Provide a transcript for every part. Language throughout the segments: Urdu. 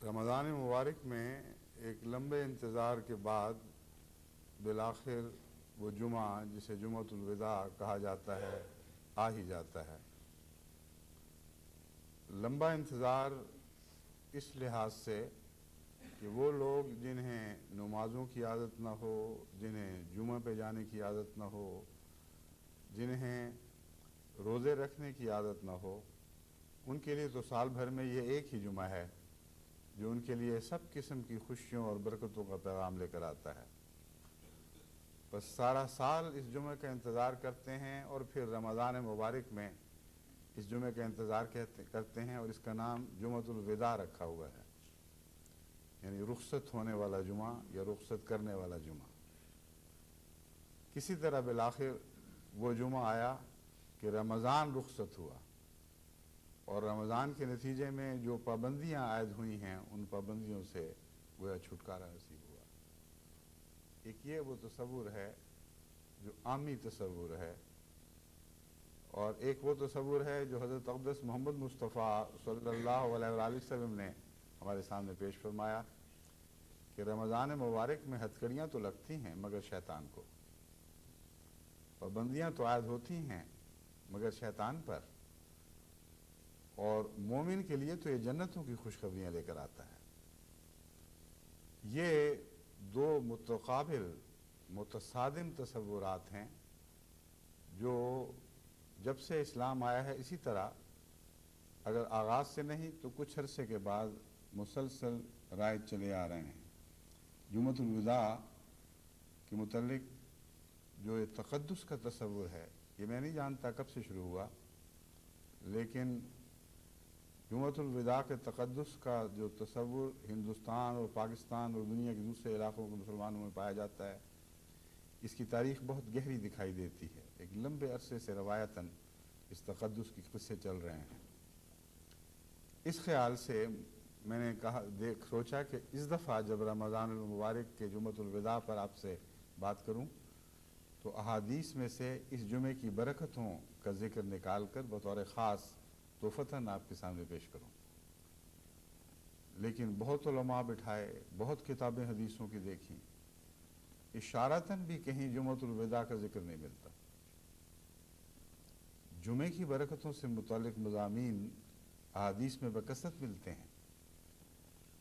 رمضان مبارک میں ایک لمبے انتظار کے بعد بالآخر وہ جمعہ جسے جمعۃ الوداع کہا جاتا ہے آ ہی جاتا ہے۔ لمبا انتظار اس لحاظ سے کہ وہ لوگ جنہیں نمازوں کی عادت نہ ہو، جنہیں جمعہ پہ جانے کی عادت نہ ہو، جنہیں روزے رکھنے کی عادت نہ ہو، ان کے لیے تو سال بھر میں یہ ایک ہی جمعہ ہے جو ان کے لیے سب قسم کی خوشیوں اور برکتوں کا پیغام لے کر آتا ہے۔ بس سارا سال اس جمعے کا انتظار کرتے ہیں اور پھر رمضان مبارک میں اس جمعے کا انتظار کرتے ہیں، اور اس کا نام جمعۃ الوداع رکھا ہوا ہے، یعنی رخصت ہونے والا جمعہ یا رخصت کرنے والا جمعہ۔ کسی طرح بالآخر وہ جمعہ آیا کہ رمضان رخصت ہوا، اور رمضان کے نتیجے میں جو پابندیاں عائد ہوئی ہیں ان پابندیوں سے گویا چھٹکارا نصیب ہوا۔ ایک یہ وہ تصور ہے جو عامی تصور ہے، اور ایک وہ تصور ہے جو حضرت اقدس محمد مصطفیٰ صلی اللہ علیہ وآلہ وسلم نے ہمارے سامنے پیش فرمایا کہ رمضان مبارک میں ہتھکڑیاں تو لگتی ہیں مگر شیطان کو، پابندیاں تو عائد ہوتی ہیں مگر شیطان پر، اور مومن کے لیے تو یہ جنتوں کی خوشخبریاں لے کر آتا ہے۔ یہ دو متقابل متصادم تصورات ہیں جو جب سے اسلام آیا ہے اسی طرح اگر آغاز سے نہیں تو کچھ عرصے کے بعد مسلسل رائج چلے آ رہے ہیں۔ جمعۃ الوداع کے متعلق جو یہ تقدس کا تصور ہے، یہ میں نہیں جانتا کب سے شروع ہوا، لیکن جمعۃ الوداع کے تقدس کا جو تصور ہندوستان اور پاکستان اور دنیا کے دوسرے علاقوں کے مسلمانوں میں پایا جاتا ہے، اس کی تاریخ بہت گہری دکھائی دیتی ہے۔ ایک لمبے عرصے سے روایتاً اس تقدس کی قصے چل رہے ہیں۔ اس خیال سے میں نے سوچا کہ اس دفعہ جب رمضان المبارک کے جمعۃ الوداع پر آپ سے بات کروں تو احادیث میں سے اس جمعے کی برکتوں کا ذکر نکال کر بطور خاص تحفتاً آپ کے سامنے پیش کروں۔ لیکن بہت علماء بٹھائے، بہت کتابیں حدیثوں کی دیکھیں، اشارتاً بھی کہیں جمعۃ الوداع کا ذکر نہیں ملتا۔ جمعے کی برکتوں سے متعلق مضامین احادیث میں بکثرت ملتے ہیں،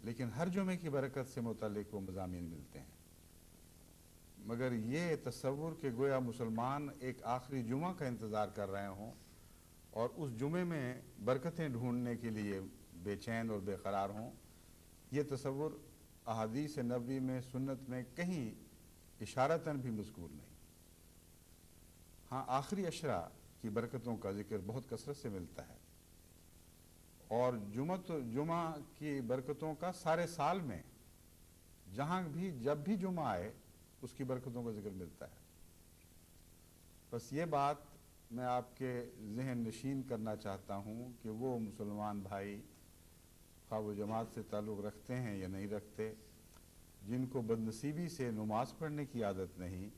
لیکن ہر جمعے کی برکت سے متعلق وہ مضامین ملتے ہیں، مگر یہ تصور کہ گویا مسلمان ایک آخری جمعہ کا انتظار کر رہے ہوں اور اس جمعے میں برکتیں ڈھونڈنے کے لیے بے چین اور بے قرار ہوں، یہ تصور احادیث نبوی میں سنت میں کہیں اشارتاً بھی مذکور نہیں۔ ہاں، آخری عشرہ کی برکتوں کا ذکر بہت کثرت سے ملتا ہے، اور جمعہ کی برکتوں کا سارے سال میں جہاں بھی جب بھی جمعہ آئے اس کی برکتوں کا ذکر ملتا ہے۔ بس یہ بات میں آپ کے ذہن نشین کرنا چاہتا ہوں کہ وہ مسلمان بھائی خواہ وہ جماعت سے تعلق رکھتے ہیں یا نہیں رکھتے، جن کو بدنصیبی سے نماز پڑھنے کی عادت نہیں،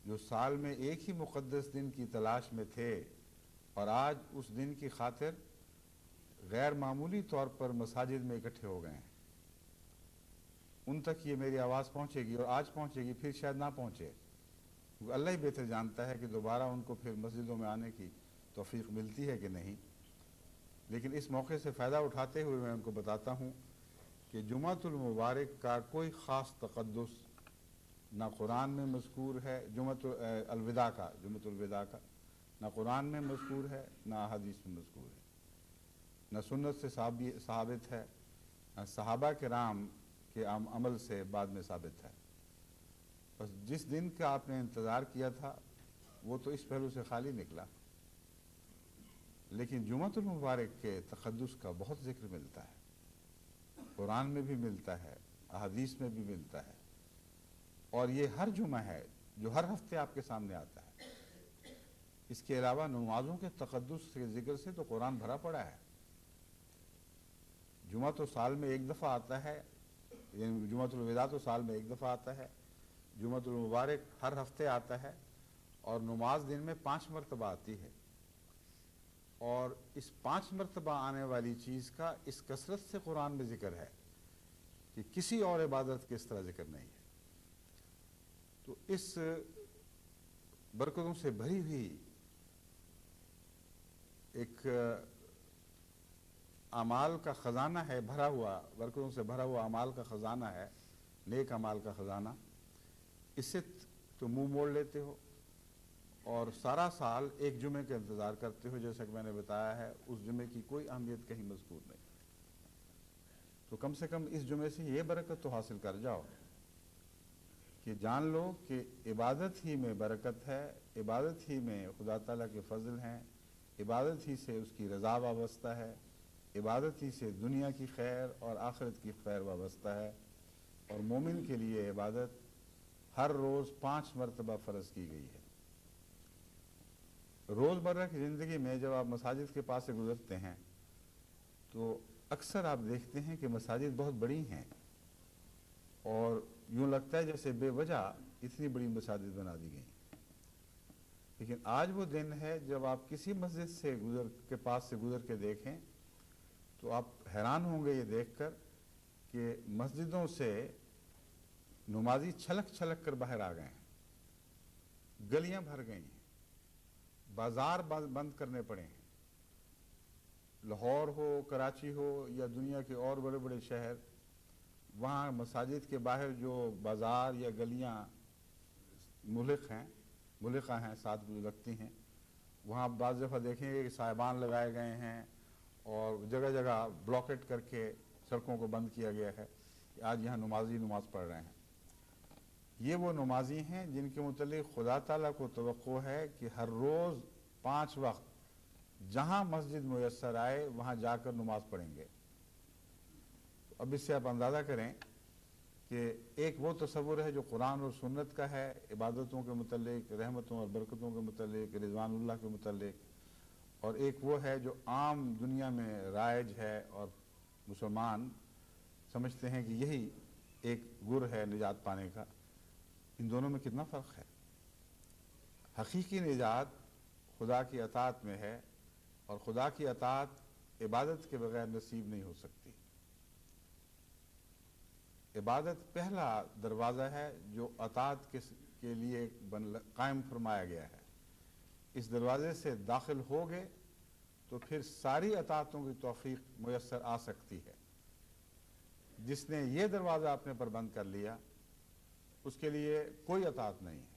جو سال میں ایک ہی مقدس دن کی تلاش میں تھے اور آج اس دن کی خاطر غیر معمولی طور پر مساجد میں اکٹھے ہو گئے ہیں، ان تک یہ میری آواز پہنچے گی، اور آج پہنچے گی، پھر شاید نہ پہنچے، کیونکہ اللہ ہی بہتر جانتا ہے کہ دوبارہ ان کو پھر مسجدوں میں آنے کی توفیق ملتی ہے کہ نہیں۔ لیکن اس موقع سے فائدہ اٹھاتے ہوئے میں ان کو بتاتا ہوں کہ جمعۃ المبارک کا کوئی خاص تقدس نہ قرآن میں مذکور ہے، جمعۃ الوداع کا نہ قرآن میں مذکور ہے نہ احادیث میں مذکور ہے، نہ سنت سے ثابت ہے، نہ صحابہ کرام کے عمل سے بعد میں ثابت ہے۔ بس جس دن کا آپ نے انتظار کیا تھا وہ تو اس پہلو سے خالی نکلا، لیکن جمعۃ المبارک کے تقدس کا بہت ذکر ملتا ہے، قرآن میں بھی ملتا ہے، احادیث میں بھی ملتا ہے، اور یہ ہر جمعہ ہے جو ہر ہفتے آپ کے سامنے آتا ہے۔ اس کے علاوہ نمازوں کے تقدس کے ذکر سے تو قرآن بھرا پڑا ہے۔ جمعہ تو سال میں ایک دفعہ آتا ہے، یعنی جمعۃ الوداع تو سال میں ایک دفعہ آتا ہے، جمعۃ المبارک ہر ہفتے آتا ہے، اور نماز دن میں 5 مرتبہ آتی ہے، اور اس 5 مرتبہ آنے والی چیز کا اس کثرت سے قرآن میں ذکر ہے کہ کسی اور عبادت کے اس طرح ذکر نہیں ہے۔ تو اس برکتوں سے بھری ہوئی ایک اعمال کا خزانہ ہے، بھرا ہوا، برکتوں سے بھرا ہوا اعمال کا خزانہ ہے، نیک اعمال کا خزانہ، اس سے تو منہ موڑ لیتے ہو اور سارا سال ایک جمعے کا انتظار کرتے ہو، جیسا کہ میں نے بتایا ہے اس جمعے کی کوئی اہمیت کہیں مذکور نہیں، تو کم سے کم اس جمعے سے یہ برکت تو حاصل کر جاؤ کہ جان لو کہ عبادت ہی میں برکت ہے، عبادت ہی میں خدا تعالیٰ کے فضل ہیں، عبادت ہی سے اس کی رضا وابستہ ہے، عبادت ہی سے دنیا کی خیر اور آخرت کی خیر وابستہ ہے، اور مومن کے لیے عبادت ہر روز 5 مرتبہ فرض کی گئی ہے۔ روزمرہ کی زندگی میں جب آپ مساجد کے پاس سے گزرتے ہیں تو اکثر آپ دیکھتے ہیں کہ مساجد بہت بڑی ہیں اور یوں لگتا ہے جیسے بے وجہ اتنی بڑی مساجد بنا دی گئی، لیکن آج وہ دن ہے جب آپ کسی مسجد سے کے پاس سے گزر کے دیکھیں تو آپ حیران ہوں گے یہ دیکھ کر کہ مسجدوں سے نمازی چھلک چھلک کر باہر آ گئے ہیں، گلیاں بھر گئی ہیں، بازار بند کرنے پڑے ہیں۔ لاہور ہو، کراچی ہو یا دنیا کے اور بڑے بڑے شہر، وہاں مساجد کے باہر جو بازار یا گلیاں ملحقہ ہیں، ساتھ لگتی ہیں، وہاں بعض دفعہ دیکھیں گے کہ صاحبان لگائے گئے ہیں اور جگہ جگہ بلاکٹ کر کے سڑکوں کو بند کیا گیا ہے کہ آج یہاں نمازی نماز پڑھ رہے ہیں۔ یہ وہ نمازی ہیں جن کے متعلق خدا تعالیٰ کو توقع ہے کہ ہر روز 5 وقت جہاں مسجد میسر آئے وہاں جا کر نماز پڑھیں گے۔ اب اس سے آپ اندازہ کریں کہ ایک وہ تصور ہے جو قرآن اور سنت کا ہے عبادتوں کے متعلق، رحمتوں اور برکتوں کے متعلق، رضوان اللہ کے متعلق، اور ایک وہ ہے جو عام دنیا میں رائج ہے اور مسلمان سمجھتے ہیں کہ یہی ایک گر ہے نجات پانے کا۔ ان دونوں میں کتنا فرق ہے۔ حقیقی نجات خدا کی اطاعت میں ہے اور خدا کی اطاعت عبادت کے بغیر نصیب نہیں ہو سکتی۔ عبادت پہلا دروازہ ہے جو اطاعت کے لیے قائم فرمایا گیا ہے۔ اس دروازے سے داخل ہوگے تو پھر ساری اطاعتوں کی توفیق میسر آ سکتی ہے۔ جس نے یہ دروازہ اپنے پر بند کر لیا اس کے لیے کوئی اطاعت نہیں ہے۔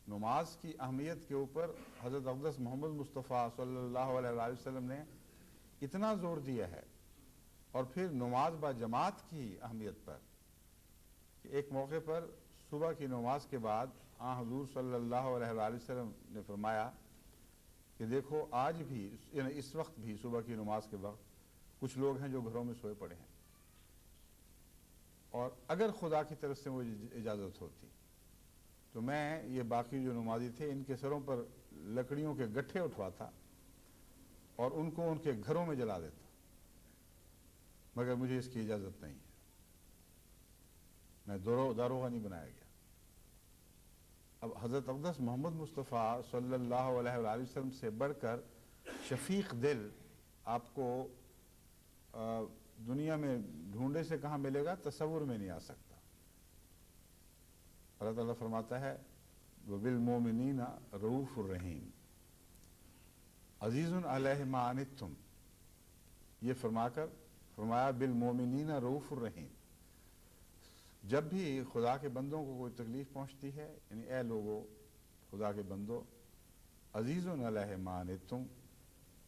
نماز کی اہمیت کے اوپر حضرت اقدس محمد مصطفیٰ صلی اللہ علیہ وآلہ وسلم نے اتنا زور دیا ہے، اور پھر نماز با جماعت کی اہمیت پر کہ ایک موقع پر صبح کی نماز کے بعد حضور صلی اللہ علیہ وآلہ وسلم نے فرمایا کہ دیکھو آج بھی، یعنی اس وقت بھی صبح کی نماز کے وقت کچھ لوگ ہیں جو گھروں میں سوئے پڑے ہیں، اور اگر خدا کی طرف سے مجھے اجازت ہوتی تو میں یہ باقی جو نمازی تھے ان کے سروں پر لکڑیوں کے گٹھے اٹھواتا اور ان کو ان کے گھروں میں جلا دیتا، مگر مجھے اس کی اجازت نہیں ہے، میں داروغہ نہیں بنایا گیا۔ اب حضرت اقدس محمد مصطفیٰ صلی اللہ علیہ وآلہ وسلم سے بڑھ کر شفیق دل آپ کو دنیا میں ڈھونڈے سے کہاں ملے گا، تصور میں نہیں آ سکتا۔ اللہ تعالیٰ فرماتا ہے وَبِالْمُؤْمِنِينَ رَءُوفٌ رَحِيمٌ عزیز علیہ ما عنتم، یہ فرمایا بالمؤمنین رؤوف الرحیم۔ جب بھی خدا کے بندوں کو کوئی تکلیف پہنچتی ہے، یعنی اے لوگو خدا کے بندو، عزیز علیہ ما عنتم،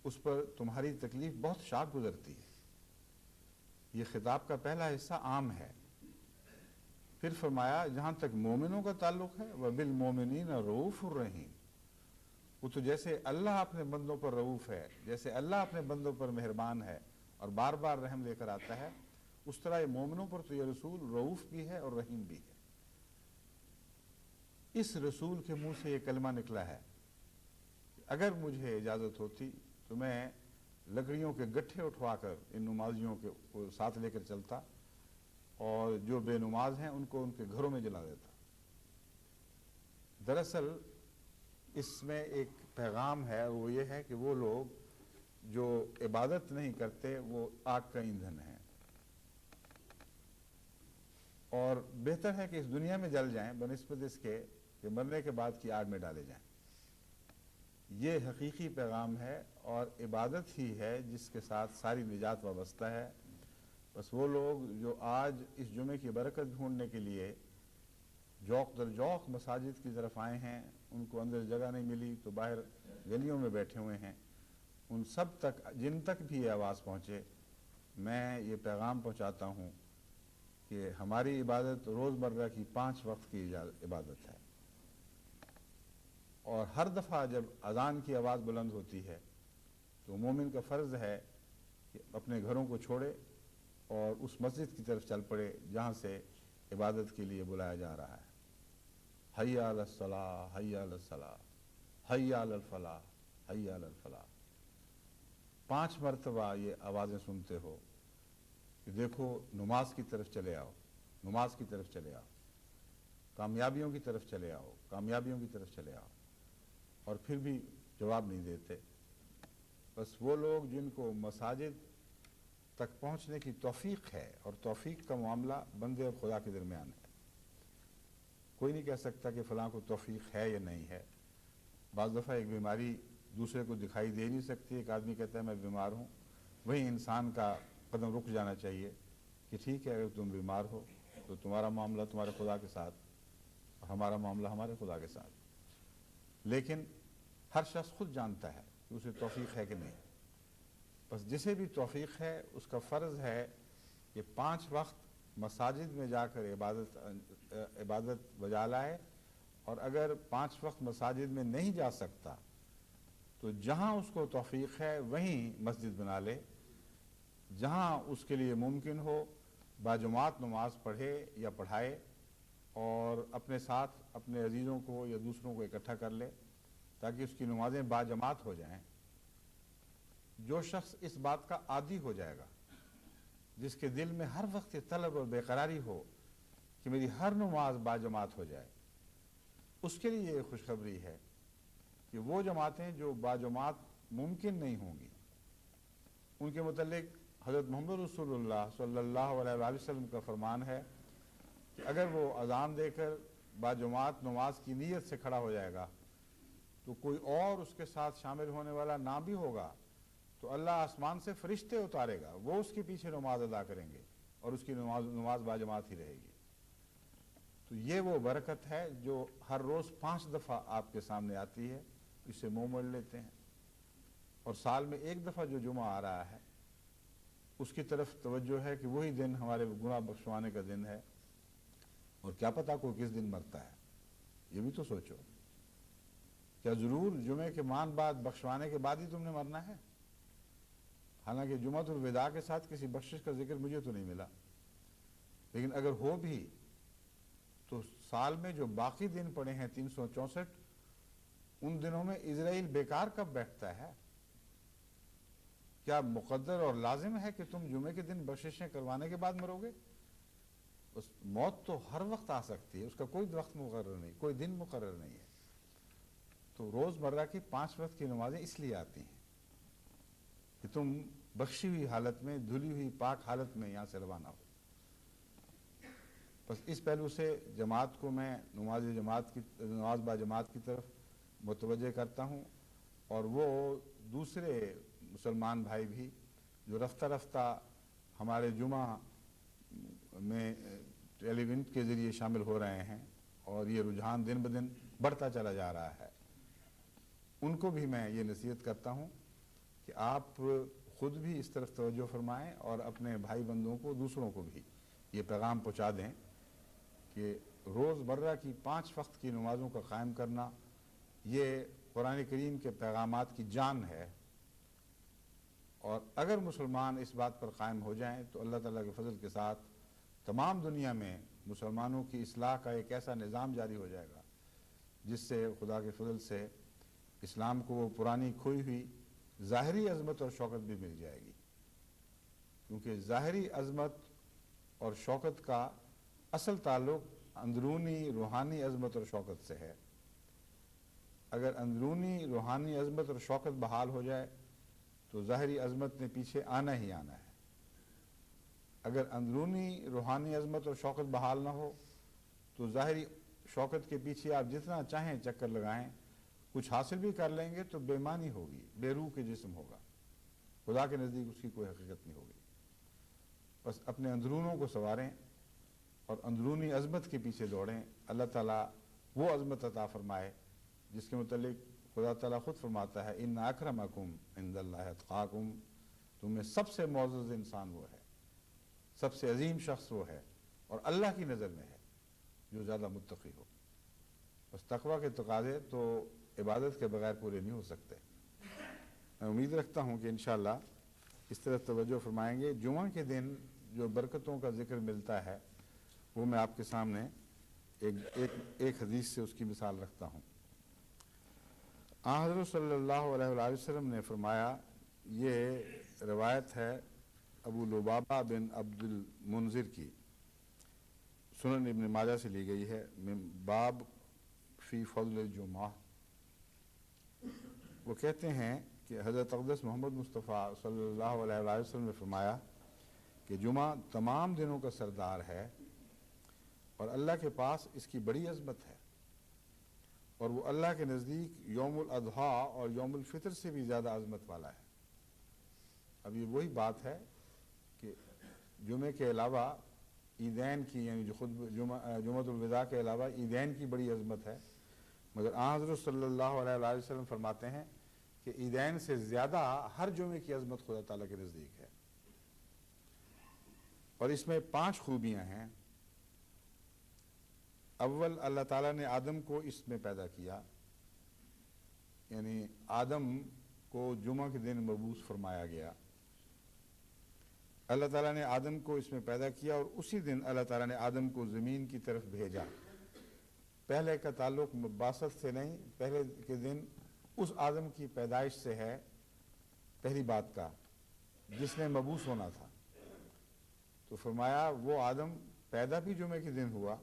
اس پر تمہاری تکلیف بہت شاق گزرتی ہے۔ یہ خطاب کا پہلا حصہ عام ہے۔ پھر فرمایا جہاں تک مومنوں کا تعلق ہے وَبِالْمُؤْمِنِينَ رَءُوفٌ رَحِيمٌ، وہ تو جیسے اللہ اپنے بندوں پر رؤوف ہے، جیسے اللہ اپنے بندوں پر مہربان ہے اور بار بار رحم لے کر آتا ہے، اس طرح یہ مومنوں پر تو یہ رسول رؤوف بھی ہے اور رحیم بھی ہے۔ اس رسول کے منہ سے یہ کلمہ نکلا ہے کہ اگر مجھے اجازت ہوتی تو میں لکڑیوں کے گٹھے اٹھوا کر ان نمازیوں کو ساتھ لے کر چلتا اور جو بے نماز ہیں ان کو ان کے گھروں میں جلا دیتا۔ دراصل اس میں ایک پیغام ہے، وہ یہ ہے کہ وہ لوگ جو عبادت نہیں کرتے وہ آگ کا ایندھن ہیں، اور بہتر ہے کہ اس دنیا میں جل جائیں بنسبت اس کے کہ مرنے کے بعد کی آگ میں ڈالے جائیں۔ یہ حقیقی پیغام ہے اور عبادت ہی ہے جس کے ساتھ ساری نجات وابستہ ہے۔ بس وہ لوگ جو آج اس جمعے کی برکت ڈھونڈنے کے لیے جوق در جوق مساجد کی طرف آئے ہیں، ان کو اندر جگہ نہیں ملی تو باہر گلیوں میں بیٹھے ہوئے ہیں، ان سب تک جن تک بھی یہ آواز پہنچے میں یہ پیغام پہنچاتا ہوں کہ ہماری عبادت روزمرہ کی 5 وقت کی عبادت ہے، اور ہر دفعہ جب اذان کی آواز بلند ہوتی ہے تو مومن کا فرض ہے کہ اپنے گھروں کو چھوڑے اور اس مسجد کی طرف چل پڑے جہاں سے عبادت کے لیے بلایا جا رہا ہے۔ حی علی الصلاۃ، حی علی الصلاۃ، حی علی الفلاح، حی علی الفلاح۔ 5 مرتبہ یہ آوازیں سنتے ہو کہ دیکھو نماز کی طرف چلے آؤ، نماز کی طرف چلے آؤ، کامیابیوں کی طرف چلے آؤ، کامیابیوں کی طرف چلے آؤ، اور پھر بھی جواب نہیں دیتے۔ بس وہ لوگ جن کو مساجد تک پہنچنے کی توفیق ہے، اور توفیق کا معاملہ بندے اور خدا کے درمیان ہے، کوئی نہیں کہہ سکتا کہ فلاں کو توفیق ہے یا نہیں ہے۔ بعض دفعہ ایک بیماری دوسرے کو دکھائی دے نہیں سکتی، ایک آدمی کہتا ہے میں بیمار ہوں، وہیں انسان کا قدم رک جانا چاہیے کہ ٹھیک ہے اگر تم بیمار ہو تو تمہارا معاملہ تمہارے خدا کے ساتھ اور ہمارا معاملہ ہمارے خدا کے ساتھ، لیکن ہر شخص خود جانتا ہے کہ اسے توفیق ہے کہ نہیں۔ بس جسے بھی توفیق ہے اس کا فرض ہے کہ 5 وقت مساجد میں جا کر عبادت بجا لائے، اور اگر 5 وقت مساجد میں نہیں جا سکتا تو جہاں اس کو توفیق ہے وہیں مسجد بنا لے، جہاں اس کے لیے ممکن ہو باجماعت نماز پڑھے یا پڑھائے، اور اپنے ساتھ اپنے عزیزوں کو یا دوسروں کو اکٹھا کر لے تاکہ اس کی نمازیں باجماعت ہو جائیں۔ جو شخص اس بات کا عادی ہو جائے گا، جس کے دل میں ہر وقت یہ طلب اور بے قراری ہو کہ میری ہر نماز باجماعت ہو جائے، اس کے لیے یہ خوشخبری ہے کہ وہ جماعتیں جو باجماعت ممکن نہیں ہوں گی، ان کے متعلق حضرت محمد رسول اللہ صلی اللہ علیہ وآلہ وسلم کا فرمان ہے کہ اگر وہ اذان دے کر باجماعت نماز کی نیت سے کھڑا ہو جائے گا تو کوئی اور اس کے ساتھ شامل ہونے والا نہ بھی ہوگا تو اللہ آسمان سے فرشتے اتارے گا، وہ اس کے پیچھے نماز ادا کریں گے اور اس کی نماز باجماعت ہی رہے گی۔ تو یہ وہ برکت ہے جو ہر روز 5 دفعہ آپ کے سامنے آتی ہے، اسے منہ موڑ لیتے ہیں، اور سال میں 1 دفعہ جو جمعہ آ رہا ہے اس کی طرف توجہ ہے کہ وہی دن ہمارے گناہ بخشوانے کا دن ہے، اور کیا پتہ کوئی کس دن مرتا ہے، یہ بھی تو سوچو۔ کیا ضرور جمعے کے بعد بخشوانے کے بعد ہی تم نے مرنا ہے؟ حالانکہ جمعۃ الوداع کے ساتھ کسی بخشش کا ذکر مجھے تو نہیں ملا، لیکن اگر ہو بھی تو سال میں جو باقی دن پڑے ہیں 364، ان دنوں میں اسرائیل بیکار کب بیٹھتا ہے؟ کیا مقدر اور لازم ہے کہ تم جمعے کے دن بخششیں کروانے کے بعد مرو گے؟ اس موت تو ہر وقت آ سکتی ہے، اس کا کوئی وقت مقرر نہیں، کوئی دن مقرر نہیں ہے۔ تو روزمرہ کی 5 وقت کی نمازیں اس لیے آتی ہیں کہ تم بخشی ہوئی حالت میں، دھلی ہوئی پاک حالت میں یہاں سے روانہ ہو۔ بس اس پہلو سے جماعت کو میں نماز با جماعت کی طرف متوجہ کرتا ہوں، اور وہ دوسرے مسلمان بھائی بھی جو رفتہ رفتہ ہمارے جمعہ میں ٹیلی ویژن کے ذریعے شامل ہو رہے ہیں، اور یہ رجحان دن بدن بڑھتا چلا جا رہا ہے، ان کو بھی میں یہ نصیحت کرتا ہوں کہ آپ خود بھی اس طرف توجہ فرمائیں اور اپنے بھائی بندوں کو، دوسروں کو بھی یہ پیغام پہنچا دیں کہ روزمرہ کی 5 وقت کی نمازوں کا قائم کرنا یہ قرآن کریم کے پیغامات کی جان ہے، اور اگر مسلمان اس بات پر قائم ہو جائیں تو اللہ تعالیٰ کے فضل کے ساتھ تمام دنیا میں مسلمانوں کی اصلاح کا ایک ایسا نظام جاری ہو جائے گا جس سے خدا کے فضل سے اسلام کو وہ پرانی کھوئی ہوئی ظاہری عظمت اور شوکت بھی مل جائے گی، کیونکہ ظاہری عظمت اور شوکت کا اصل تعلق اندرونی روحانی عظمت اور شوکت سے ہے۔ اگر اندرونی روحانی عظمت اور شوکت بحال ہو جائے تو ظاہری عظمت نے پیچھے آنا ہی آنا ہے۔ اگر اندرونی روحانی عظمت اور شوقت بحال نہ ہو تو ظاہری شوقت کے پیچھے آپ جتنا چاہیں چکر لگائیں، کچھ حاصل بھی کر لیں گے تو بے معنی ہوگی، بے روح کے جسم ہوگا، خدا کے نزدیک اس کی کوئی حقیقت نہیں ہوگی۔ بس اپنے اندرونوں کو سنواریں اور اندرونی عظمت کے پیچھے دوڑیں، اللہ تعالیٰ وہ عظمت عطا فرمائے جس کے متعلق خدا تعالیٰ خود فرماتا ہے ان اکرمکم عند اللہ اتقاکم، تم میں سب سے معزز انسان وہ ہے، سب سے عظیم شخص وہ ہے اور اللہ کی نظر میں ہے جو زیادہ متقی ہو۔ بس تقویٰ کے تقاضے تو عبادت کے بغیر پورے نہیں ہو سکتے۔ میں امید رکھتا ہوں کہ انشاءاللہ اس طرح توجہ فرمائیں گے۔ جمعہ کے دن جو برکتوں کا ذکر ملتا ہے وہ میں آپ کے سامنے ایک حدیث سے اس کی مثال رکھتا ہوں۔ حضرت صلی اللہ علیہ وآلہ وسلم نے فرمایا، یہ روایت ہے ابو لبابہ بن عبد المنذر کی، سنن ابن ماجہ سے لی گئی ہے، باب فی فضل الجمعہ۔ وہ کہتے ہیں کہ حضرت اقدس محمد مصطفیٰ صلی اللہ علیہ وآلہ وسلم نے فرمایا کہ جمعہ تمام دنوں کا سردار ہے اور اللہ کے پاس اس کی بڑی عظمت ہے، اور وہ اللہ کے نزدیک یوم الاضحیٰ اور یوم الفطر سے بھی زیادہ عظمت والا ہے۔ اب یہ وہی بات ہے کہ جمعے کے علاوہ عیدین کی، یعنی جو خود جمعۃ الوداع کے علاوہ عیدین کی بڑی عظمت ہے، مگر حضرت صلی اللہ علیہ وآلہ وسلم فرماتے ہیں کہ عیدین سے زیادہ ہر جمعے کی عظمت خدا تعالیٰ کے نزدیک ہے، اور اس میں 5 خوبیاں ہیں۔ اول، اللہ تعالیٰ نے آدم کو اس میں پیدا کیا، یعنی آدم کو جمعہ کے دن مبعوث فرمایا گیا۔ اللہ تعالیٰ نے آدم کو اس میں پیدا کیا اور اسی دن اللہ تعالیٰ نے آدم کو زمین کی طرف بھیجا۔ پہلے کا تعلق بعثت سے نہیں، پہلے کے دن اس آدم کی پیدائش سے ہے، پہلی بات کا، جس نے مبعوث ہونا تھا۔ تو فرمایا وہ آدم پیدا بھی جمعے کے دن ہوا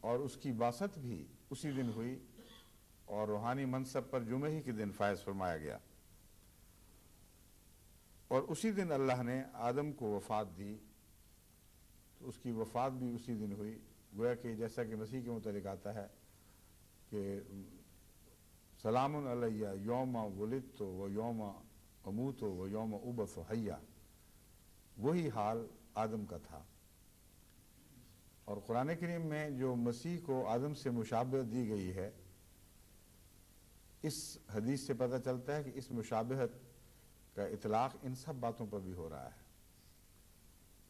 اور اس کی بعثت بھی اسی دن ہوئی، اور روحانی منصب پر جمعے ہی کے دن فائز فرمایا گیا، اور اسی دن اللہ نے آدم کو وفات دی، تو اس کی وفات بھی اسی دن ہوئی۔ گویا کہ جیسا کہ مسیح کے متعلق آتا ہے کہ سلام علیہ یوم ولدت و یوم اموت و یوم ابعث حیا، وہی حال آدم کا تھا۔ اور قرآن کریم میں جو مسیح کو آدم سے مشابہت دی گئی ہے، اس حدیث سے پتہ چلتا ہے کہ اس مشابہت کا اطلاق ان سب باتوں پر بھی ہو رہا ہے۔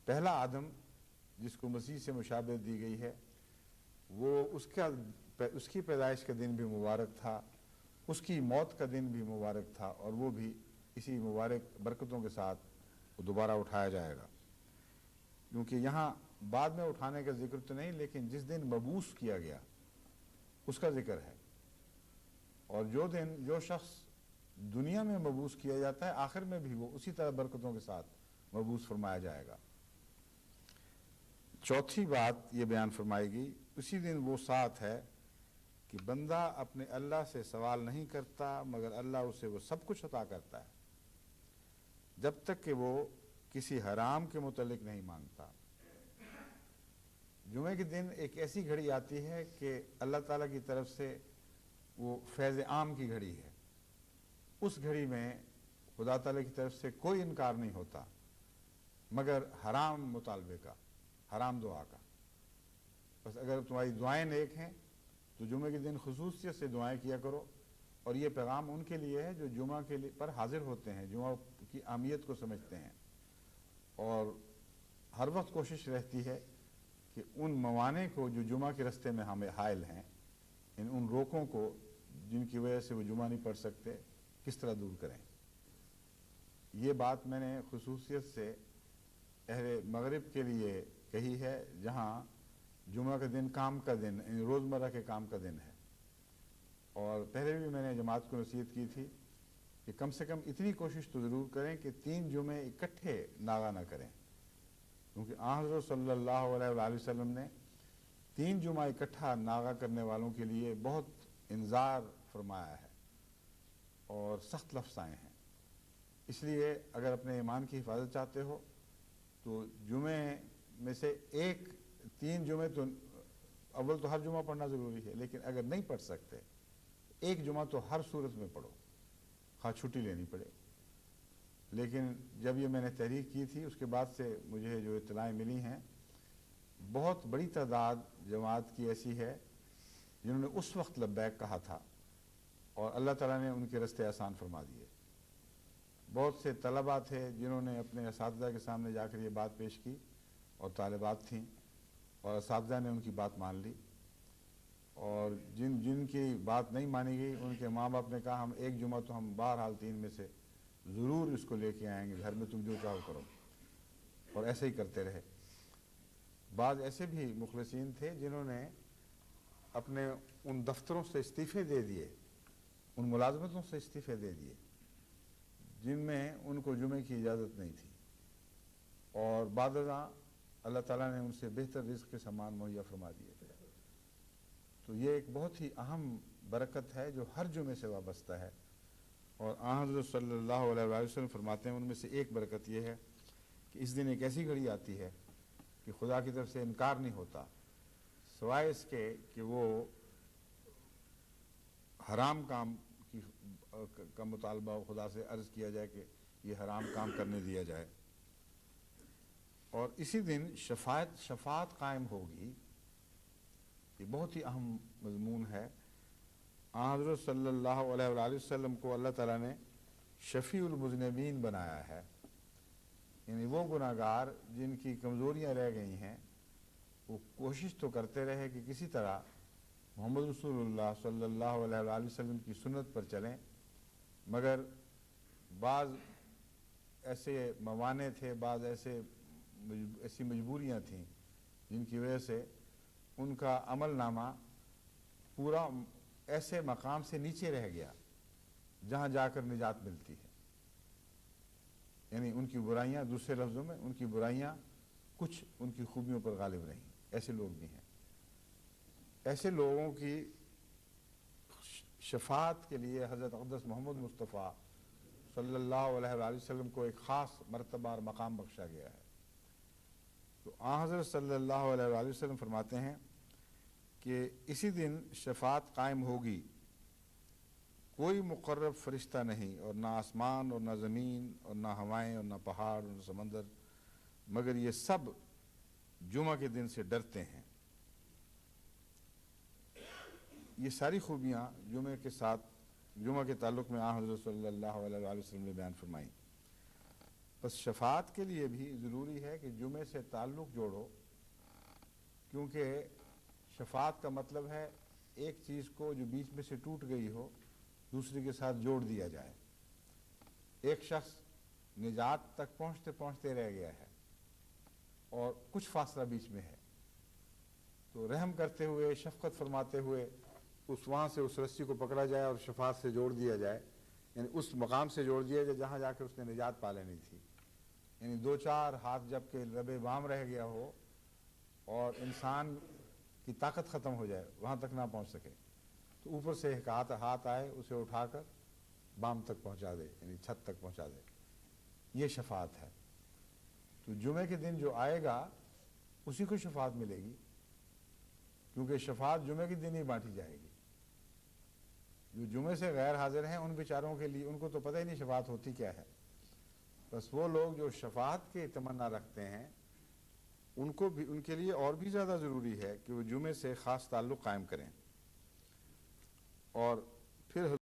پہلا آدم جس کو مسیح سے مشابہت دی گئی ہے، وہ اس کی پیدائش کا دن بھی مبارک تھا، اس کی موت کا دن بھی مبارک تھا، اور وہ بھی اسی مبارک برکتوں کے ساتھ وہ دوبارہ اٹھایا جائے گا۔ کیونکہ یہاں بعد میں اٹھانے کا ذکر تو نہیں، لیکن جس دن مبعوث کیا گیا اس کا ذکر ہے، اور جو شخص دنیا میں مبعوث کیا جاتا ہے، آخر میں بھی وہ اسی طرح برکتوں کے ساتھ مبعوث فرمایا جائے گا۔ چوتھی بات یہ بیان فرمائے گی، اسی دن وہ ساتھ ہے کہ بندہ اپنے اللہ سے سوال نہیں کرتا مگر اللہ اسے وہ سب کچھ عطا کرتا ہے، جب تک کہ وہ کسی حرام کے متعلق نہیں مانگتا۔ جمعے کے دن ایک ایسی گھڑی آتی ہے کہ اللہ تعالیٰ کی طرف سے وہ فیض عام کی گھڑی ہے، اس گھڑی میں خدا تعالیٰ کی طرف سے کوئی انکار نہیں ہوتا مگر حرام مطالبے کا، حرام دعا کا۔ بس اگر تمہاری دعائیں نیک ہیں تو جمعے کے دن خصوصیت سے دعائیں کیا کرو، اور یہ پیغام ان کے لیے ہے جو جمعہ کے پر حاضر ہوتے ہیں، جمعہ کی اہمیت کو سمجھتے ہیں، اور ہر وقت کوشش رہتی ہے کہ ان موانع کو جو جمعہ کے رستے میں ہمیں حائل ہیں، ان روکوں کو جن کی وجہ سے وہ جمعہ نہیں پڑھ سکتے، کس طرح دور کریں۔ یہ بات میں نے خصوصیت سے اہل مغرب کے لیے کہی ہے، جہاں جمعہ کا دن کام کا دن، روزمرہ کے کام کا دن ہے۔ اور پہلے بھی میں نے جماعت کو نصیحت کی تھی کہ کم سے کم اتنی کوشش تو ضرور کریں کہ 3 جمعے اکٹھے ناغہ نہ کریں، کیونکہ حضرت صلی اللہ علیہ وآلہ وسلم نے 3 جمعہ اکٹھا ناغہ کرنے والوں کے لیے بہت انذار فرمایا ہے اور سخت لفظ آئے ہیں۔ اس لیے اگر اپنے ایمان کی حفاظت چاہتے ہو تو جمعے میں سے 3 جمعے تو اول تو ہر جمعہ پڑھنا ضروری ہے، لیکن اگر نہیں پڑھ سکتے ایک جمعہ تو ہر صورت میں پڑھو، خواہ چھٹی لینی پڑے۔ لیکن جب یہ میں نے تحریک کی تھی اس کے بعد سے مجھے جو اطلاعیں ملی ہیں، بہت بڑی تعداد جماعت کی ایسی ہے جنہوں نے اس وقت لبیک کہا تھا اور اللہ تعالیٰ نے ان کے رستے آسان فرما دیے۔ بہت سے طلباء تھے جنہوں نے اپنے اساتذہ کے سامنے جا کر یہ بات پیش کی، اور طالبات تھیں، اور اساتذہ نے ان کی بات مان لی، اور جن کی بات نہیں مانی گئی ان کے ماں باپ نے کہا ہم ایک جمعہ تو ہم بہرحال 3 میں سے ضرور اس کو لے کے آئیں گے، گھر میں تم جو چاہو کرو، اور ایسے ہی کرتے رہے۔ بعض ایسے بھی مخلصین تھے جنہوں نے اپنے ان دفتروں سے استعفے دے دیے، ان ملازمتوں سے استعفے دے دیے جن میں ان کو جمعے کی اجازت نہیں تھی، اور بعد ازاں اللہ تعالیٰ نے ان سے بہتر رزق کے سامان مہیا فرما دیے تھے۔ تو یہ ایک بہت ہی اہم برکت ہے جو ہر جمعے سے وابستہ ہے، اور آن حضرت صلی اللہ علیہ وآلہ وسلم فرماتے ہیں ان میں سے ایک برکت یہ ہے کہ اس دن ایک ایسی گھڑی آتی ہے کہ خدا کی طرف سے انکار نہیں ہوتا، سوائے اس کے کہ وہ حرام کام کا مطالبہ خدا سے عرض کیا جائے کہ یہ حرام کام کرنے دیا جائے۔ اور اسی دن شفاعت قائم ہوگی، یہ بہت ہی اہم مضمون ہے۔ حضرت صلی اللہ علیہ وآلہ وسلم کو اللہ تعالیٰ نے شفیع المذنبین بنایا ہے، یعنی وہ گناہگار جن کی کمزوریاں رہ گئی ہیں وہ کوشش تو کرتے رہے کہ کسی طرح محمد رسول اللہ صلی اللہ علیہ وآلہ وسلم کی سنت پر چلیں، مگر بعض ایسے موانع تھے، بعض ایسی مجبوریاں تھیں جن کی وجہ سے ان کا عمل نامہ پورا ایسے مقام سے نیچے رہ گیا جہاں جا کر نجات ملتی ہے، یعنی ان کی برائیاں، دوسرے لفظوں میں ان کی برائیاں کچھ ان کی خوبیوں پر غالب رہیں۔ ایسے لوگ بھی ہیں۔ ایسے لوگوں کی شفاعت کے لیے حضرت اقدس محمد مصطفیٰ صلی اللہ علیہ وآلہ وسلم کو ایک خاص مرتبہ اور مقام بخشا گیا ہے۔ تو آن حضرت صلی اللہ علیہ وآلہ وسلم فرماتے ہیں کہ اسی دن شفاعت قائم ہوگی، کوئی مقرب فرشتہ نہیں، اور نہ آسمان اور نہ زمین اور نہ ہوائیں اور نہ پہاڑ اور نہ سمندر، مگر یہ سب جمعہ کے دن سے ڈرتے ہیں۔ یہ ساری خوبیاں جمعہ کے تعلق میں آن حضرت صلی اللہ علیہ وآلہ وسلم نے بیان فرمائی۔ بس شفاعت کے لیے بھی ضروری ہے کہ جمعے سے تعلق جوڑو، کیونکہ شفاعت کا مطلب ہے ایک چیز کو جو بیچ میں سے ٹوٹ گئی ہو دوسری کے ساتھ جوڑ دیا جائے۔ ایک شخص نجات تک پہنچتے پہنچتے رہ گیا ہے اور کچھ فاصلہ بیچ میں ہے، تو رحم کرتے ہوئے، شفقت فرماتے ہوئے وہاں سے اس رسی کو پکڑا جائے اور شفاعت سے جوڑ دیا جائے، یعنی اس مقام سے جوڑ دیا جائے جہاں جا کے اس نے نجات پا لینی تھی۔ یعنی 2-4 ہاتھ جب کہ لب بام رہ گیا ہو اور انسان کی طاقت ختم ہو جائے، وہاں تک نہ پہنچ سکے، تو اوپر سے ایک ہاتھ آئے اسے اٹھا کر بام تک پہنچا دے، یعنی چھت تک پہنچا دے، یہ شفاعت ہے۔ تو جمعے کے دن جو آئے گا اسی کو شفاعت ملے گی، کیونکہ شفاعت جمعے کے دن ہی بانٹی جائے گی۔ جو جمعے سے غیر حاضر ہیں ان بیچاروں کے لیے ان کو تو پتہ ہی نہیں شفاعت ہوتی کیا ہے، بس وہ لوگ جو شفاعت کی تمنا رکھتے ہیں ان کے لیے اور بھی زیادہ ضروری ہے کہ وہ جمعے سے خاص تعلق قائم کریں۔ اور پھر